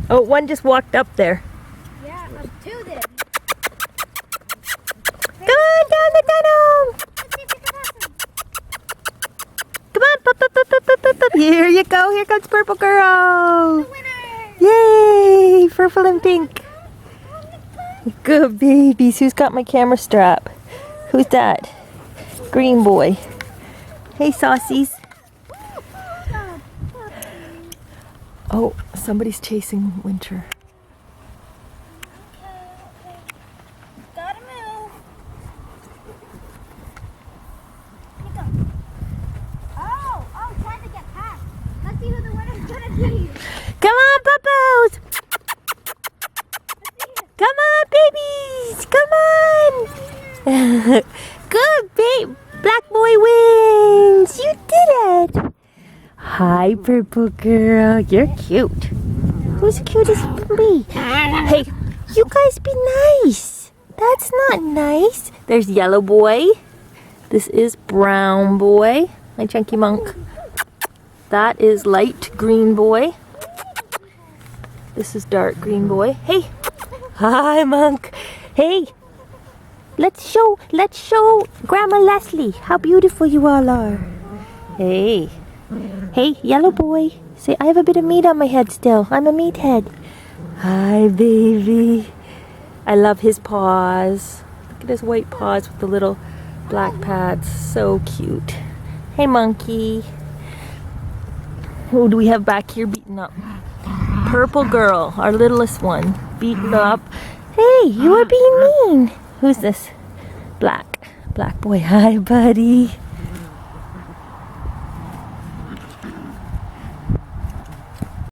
Oh, one just walked up there. Yeah, two did. Come on down the tunnel. Let's see if we can pass them. Come on. Pop, pop, pop, pop, pop, pop, pop. Here you go. Here comes Purple Girl. Winner! Yay! Purple and pink. Good babies. Who's got my camera strap? Who's that? Green boy. Hey, saucies. Oh, somebody's chasing Winter. Okay. Gotta move. Here you go. Oh, trying to get past. Let's see who the winner's gonna be. Come on, puppos! Come on, babies! Come on! Good, babe! Black boy wins! You did it! Hi, Purple Girl. You're cute. Who's cute as me? Hey, you guys be nice. That's not nice. There's Yellow Boy. This is Brown Boy. My chunky monk. That is Light Green Boy. This is Dark Green Boy. Hey! Hi, monk. Hey! Let's show Grandma Leslie how beautiful you all are. Hey. Hey, Yellow Boy. Say, I have a bit of meat on my head still. I'm a meathead. Hi, baby. I love his paws. Look at his white paws with the little black pads. So cute. Hey, monkey. Who do we have back here beaten up? Purple Girl, our littlest one. Beaten up. Hey, you are being mean. Who's this? Black boy. Hi, buddy.